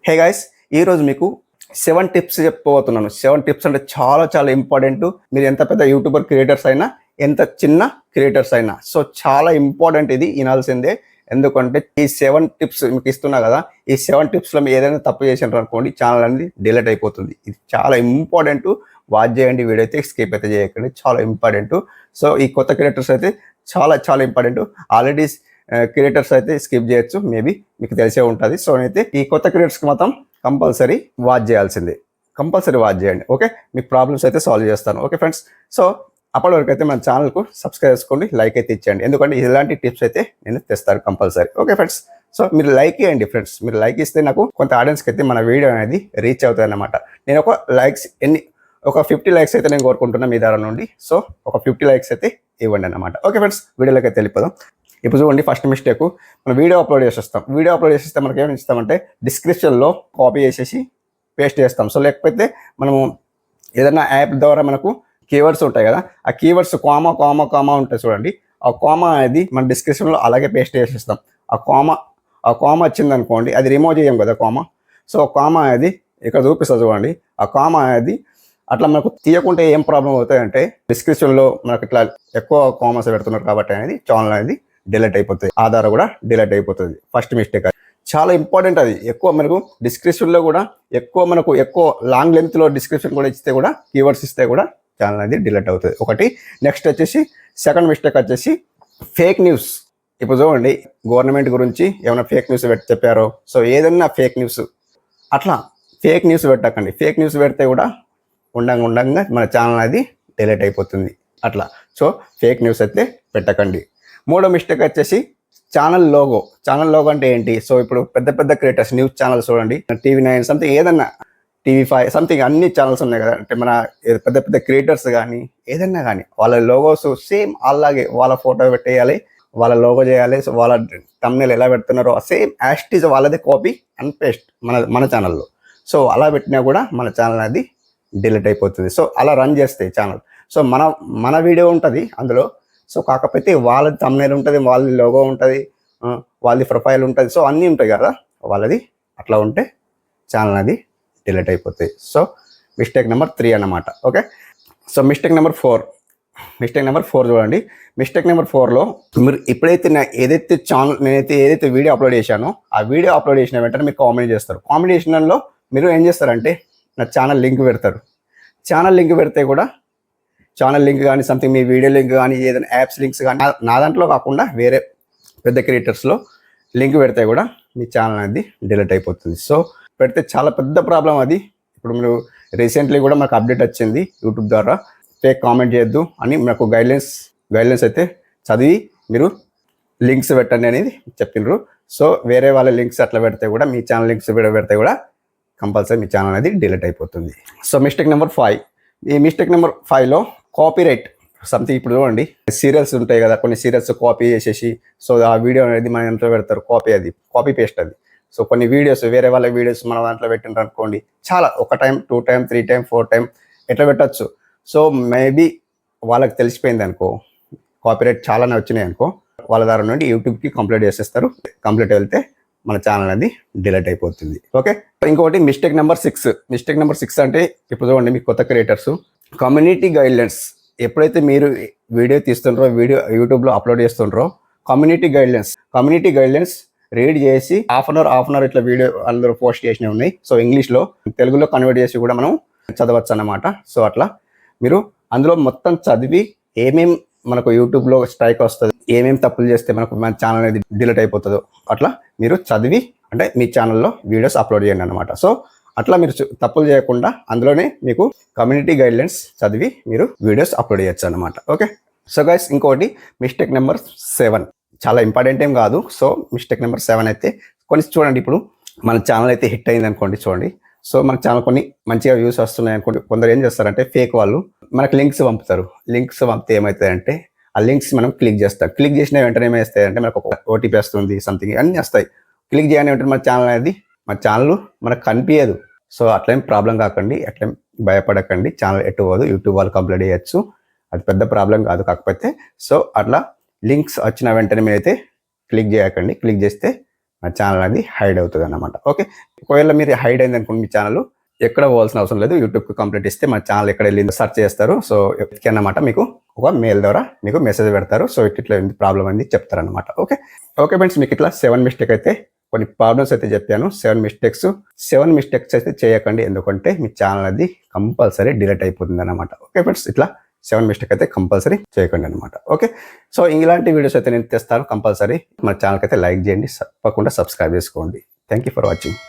Hey guys, ఈరోజు మీకు 7 tips చెప్పబోతున్నాను. 7 టిప్స్ అంటే చాలా ఇంపార్టెంట్. మీరు ఎంత పెద్ద యూట్యూబర్ క్రియేటర్స్ అయినా, ఎంత చిన్న క్రియేటర్స్ అయినా. సో చాలా ఇంపార్టెంట్, ఇది వినాల్సిందే. ఎందుకంటే ఈ 7 టిప్స్ మీకు ఇస్తున్నా కదా, ఈ 7 టిప్స్లో మీరు ఏదైనా తప్పు చేసినారు అనుకోండి, ఛానల్ అనేది డిలీట్ అయిపోతుంది. ఇది చాలా ఇంపార్టెంట్. వాచ్ చేయండి, వీడియో అయితే స్కిప్ అయితే చేయకండి, చాలా ఇంపార్టెంట్. సో ఈ కొత్త క్రియేటర్స్ అయితే చాలా ఇంపార్టెంట్. ఆల్రెడీ క్రియేటర్స్ అయితే స్కిప్ చేయొచ్చు, మేబీ మీకు తెలిసే ఉంటుంది. సో అయితే ఈ కొత్త క్రియేటర్స్కి మాత్రం కంపల్సరీ వాచ్ చేయాల్సిందే, కంపల్సరీ వాచ్ చేయండి. ఓకే, మీకు ప్రాబ్లమ్స్ అయితే సాల్వ్ చేస్తాను. ఓకే ఫ్రెండ్స్, సో అప్పటి వరకు అయితే మన ఛానల్కు సబ్స్క్రైబ్ చేసుకోండి, లైక్ అయితే ఇచ్చేయండి. ఎందుకంటే ఇలాంటి టిప్స్ అయితే నేను తెస్తాను కంపల్సరీ. ఓకే ఫ్రెండ్స్, సో మీరు లైక్ చేయండి ఫ్రెండ్స్. మీరు లైక్ ఇస్తే నాకు కొంత ఆడియన్స్కి అయితే మన వీడియో అనేది రీచ్ అవుతుంది అన్నమాట. నేను ఒక 50 లైక్స్ అయితే నేను కోరుకుంటున్నాను మీ దగ్గర నుండి. సో ఒక 50 లైక్స్ అయితే ఇవ్వండి అన్నమాట. ఓకే ఫ్రెండ్స్, వీడియోలోకి అయితే వెళ్ళిపోదాం. ఇప్పుడు చూడండి, ఫస్ట్ మిస్టేక్, మనం వీడియో అప్లోడ్ చేసేస్తాం. వీడియో అప్లోడ్ చేసేస్తే మనకి ఏమి ఇస్తామంటే డిస్క్రిప్షన్లో కాపీ చేసేసి పేస్ట్ చేస్తాం. సో లేకపోతే మనము ఏదైనా యాప్ ద్వారా మనకు కీవర్డ్స్ ఉంటాయి కదా, ఆ కీవర్డ్స్ కామా ఉంటాయి చూడండి. ఆ కామా అనేది మన డిస్క్రిప్షన్లో అలాగే పేస్ట్ చేసేస్తాం. ఆ కామా వచ్చింది అనుకోండి, అది రిమూవ్ చేయం కదా కామా. సో కామా అనేది ఇక్కడ చూపిస్తుంది చూడండి. ఆ కామా అనేది అట్లా మనకు తీయకుంటే ఏం ప్రాబ్లం అవుతాయంటే, డిస్క్రిప్షన్లో మనకు ఇట్లా ఎక్కువ కామర్స్ పెడుతున్నారు కాబట్టి అనేది ఛానల్ అనేది డిలీట్ అయిపోతుంది, ఆధార్ కూడా డిలీట్ అయిపోతుంది. ఫస్ట్ మిస్టేక్ చాలా ఇంపార్టెంట్. అది ఎక్కువ మనకు డిస్క్రిప్షన్లో కూడా ఎక్కువ లాంగ్ లెంత్లో డిస్క్రిప్షన్ కూడా ఇస్తే కూడా, కీవర్డ్స్ ఇస్తే కూడా ఛానల్ అనేది డిలీట్ అవుతుంది ఒకటి. నెక్స్ట్ వచ్చేసి సెకండ్ మిస్టేక్ వచ్చేసి ఫేక్ న్యూస్. ఇప్పుడు చూడండి, గవర్నమెంట్ గురించి ఏమైనా ఫేక్ న్యూస్ చెప్పారో, సో ఏదన్నా ఫేక్ న్యూస్, అట్లా ఫేక్ న్యూస్ పెట్టకండి. ఫేక్ న్యూస్ పెడితే కూడా ఉండంగా మన ఛానల్ అనేది డిలీట్ అయిపోతుంది అట్లా. సో ఫేక్ న్యూస్ అయితే పెట్టకండి. మూడో మిస్టేక్ వచ్చేసి ఛానల్ లోగో అంటే ఏంటి? సో ఇప్పుడు పెద్ద క్రియేటర్స్ న్యూస్ ఛానల్స్ చూడండి, TV9 సంథింగ్, ఏదన్నా TV5 సంథింగ్, అన్ని ఛానల్స్ ఉన్నాయి కదా. అంటే మన పెద్ద క్రియేటర్స్ కానీ ఏదన్నా కానీ వాళ్ళ లోగోస్ సేమ్ అలాగే వాళ్ళ ఫోటో పెట్టేయాలి, వాళ్ళ లోగో చేయాలి. సో వాళ్ళ థంబ్నెయిల్ ఎలా పెడుతున్నారో సేమ్ యాస్టీజ్ వాళ్ళదే కాపీ అండ్ పేస్ట్ మన ఛానల్లో. సో అలా పెట్టినా కూడా మన ఛానల్ అనేది డిలీట్ అయిపోతుంది. సో అలా రన్ చేస్తాయి ఛానల్. సో మన వీడియో ఉంటుంది అందులో. సో కాకపోతే వాళ్ళది థంబ్నెయిల్ ఉంటుంది, వాళ్ళది లోగో ఉంటుంది, వాళ్ళది ప్రొఫైల్ ఉంటుంది, సో అన్నీ ఉంటాయి కదా వాళ్ళది. అట్లా ఉంటే ఛానల్ అది డిలీట్ అయిపోతాయి. సో మిస్టేక్ నెంబర్ 3 అన్నమాట. ఓకే, సో మిస్టేక్ నెంబర్ 4 చూడండి. మిస్టేక్ నెంబర్ 4లో మీరు ఎప్పుడైతే నేనైతే ఏదైతే వీడియో అప్లోడ్ చేశానో, ఆ వీడియో అప్లోడ్ చేసిన వెంటనే మీరు కామెంట్ చేస్తారు. కామెంట్ చేసినలో మీరు ఏం చేస్తారంటే నా ఛానల్ లింక్ పెడతారు. ఛానల్ లింక్ పెడితే కూడా, ఛానల్ లింక్ కానీ సంథింగ్, మీ వీడియో లింక్ కానీ, ఏదైనా యాప్స్ లింక్స్ కానీ, నా దాంట్లో కాకుండా వేరే పెద్ద క్రియేటర్స్లో లింక్ పెడితే కూడా మీ ఛానల్ అనేది డిలీట్ అయిపోతుంది. సో పెడితే చాలా పెద్ద ప్రాబ్లం అది. ఇప్పుడు మీరు రీసెంట్లీ కూడా మాకు అప్డేట్ వచ్చింది యూట్యూబ్ ద్వారా, ఫేక్ కామెంట్ చేయొద్దు అని మాకు గైడ్లైన్స్ అయితే చదివి మీరు లింక్స్ పెట్టండి అనేది చెప్పినారు. సో వేరే వాళ్ళ లింక్స్ అట్లా పెడితే కూడా, మీ ఛానల్ లింక్స్ పెడితే కూడా కంపల్సరీ మీ ఛానల్ అనేది డిలీట్ అయిపోతుంది. So mistake number 5. ఈ మిస్టేక్ నెంబర్ 5లో కాపీరైట్ సంథింగ్. ఇప్పుడు చూడండి, సీరియల్స్ ఉంటాయి కదా, కొన్ని సీరియల్స్ కాపీ చేసేసి, సో ఆ వీడియో అనేది మన దాంట్లో పెడతారు, కాపీ పేస్ట్ అది. సో కొన్ని వీడియోస్, వేరే వాళ్ళ వీడియోస్ మన దాంట్లో పెట్టినారు అనుకోండి, చాలా 1 టైం 2 టైం 3 టైం 4 టైం ఎట్లా పెట్టచ్చు. సో మేబీ వాళ్ళకి తెలిసిపోయింది అనుకో, కాపీరైట్ చాలానే వచ్చినాయి అనుకో, వాళ్ళ ద్వారా నుండి యూట్యూబ్కి కంప్లైంట్ చేసేస్తారు. కంప్లైంట్ వెళ్తే మన ఛానల్ అనేది డిలీట్ అయిపోతుంది. ఓకే, ఇంకొకటి మిస్టేక్ నెంబర్ 6 అంటే, ఇప్పుడు చూడండి, మీ కొత్త క్రియేటర్స్ కమ్యూనిటీ గైడ్లైన్స్ ఎప్పుడైతే మీరు వీడియో తీస్తుండ్రో, వీడియో యూట్యూబ్లో అప్లోడ్ చేస్తుండ్రో, కమ్యూనిటీ గైడ్లైన్స్ రీడ్ చేసి హాఫ్ అన్ అవర్ ఇట్లా వీడియో అందరూ పోస్ట్ చేసినవి ఉన్నాయి. సో ఇంగ్లీష్లో, తెలుగులో కన్వర్ట్ చేసి కూడా మనం చదవచ్చు అన్నమాట. సో అట్లా మీరు అందులో మొత్తం చదివి, ఏమేమి మనకు యూట్యూబ్లో స్ట్రైక్ వస్తుంది, ఏమేమి తప్పులు చేస్తే మన ఛానల్ అనేది డిలీట్ అయిపోతుందో, అట్లా మీరు చదివి అంటే మీ ఛానల్లో వీడియోస్ అప్లోడ్ చేయండి అనమాట. సో అట్లా మీరు తప్పులు చేయకుండా అందులోనే మీకు కమ్యూనిటీ గైడ్లైన్స్ చదివి మీరు వీడియోస్ అప్లోడ్ చేయొచ్చు అనమాట. ఓకే, సో గైస్, ఇంకోటి మిస్టేక్ నెంబర్ 7 చాలా ఇంపార్టెంట్ ఏం కాదు. సో మిస్టేక్ నెంబర్ 7 అయితే కొన్ని చూడండి. ఇప్పుడు మన ఛానల్ అయితే హిట్ అయింది అనుకోండి, చూడండి. సో మన ఛానల్ కొన్ని మంచిగా వ్యూస్ వస్తున్నాయి అనుకోండి, కొందరు ఏం చేస్తారంటే ఫేక్ వాళ్ళు మనకు లింక్స్ పంపుతారు. లింక్స్ పంపితే ఏమవుతాయంటే, ఆ లింక్స్ మనం క్లిక్ చేస్తాం. క్లిక్ చేసిన వెంటనే ఏమేస్తాయంటే మనకు ఒక OTP వస్తుంది, సంథింగ్ అన్నీ వస్తాయి. క్లిక్ చేయని వెంటనే మన ఛానల్ మనకు కనిపించదు. సో అట్లేం ప్రాబ్లం కాకండి, అట్లేం భయపడకండి. ఛానల్ ఎటు పోదు, యూట్యూబ్ వాళ్ళు కంప్లైంట్ చేయొచ్చు, అది పెద్ద ప్రాబ్లం కాదు. కాకపోతే సో అట్లా లింక్స్ వచ్చిన వెంటనే మీరైతే క్లిక్ చేయకండి. క్లిక్ చేస్తే మన ఛానల్ అనేది హైడ్ అవుతుంది అన్నమాట. ఓకే, ఒకవేళ మీరు హైడ్ అయింది అనుకోండి మీ ఛానల్, ఎక్కడ పోవాల్సిన అవసరం లేదు. యూట్యూబ్కి కంప్లీట్ ఇస్తే మన ఛానల్ ఎక్కడ వెళ్ళిందో సెర్చ్ చేస్తారు. సో అన్నమాట మీకు ఒక మెయిల్ ద్వారా మీకు మెసేజ్ పెడతారు. సో ఇట్లా ప్రాబ్లం అనేది చెప్తారనమాట. ఓకే ఓకే ఫ్రెండ్స్, మీకు ఇట్లా 7 మిస్టేక్ అయితే కొన్ని ప్రాబ్లమ్స్ అయితే చెప్పాను. 7 మిస్టేక్స్ అయితే చేయకండి, ఎందుకంటే మీ ఛానల్ అది కంపల్సరీ డిలీట్ అయిపోతుంది అనమాట. ఓకే ఫ్రెండ్స్, ఇట్లా 7 మిస్టేక్ అయితే కంపల్సరీ చేయకండి అనమాట. ఓకే, సో ఇలాంటి వీడియోస్ అయితే నేను తెస్తాను కంపల్సరీ. మన ఛానల్కి అయితే లైక్ చేయండి, తప్పకుండా సబ్స్క్రైబ్ చేసుకోండి. Thank you for watching.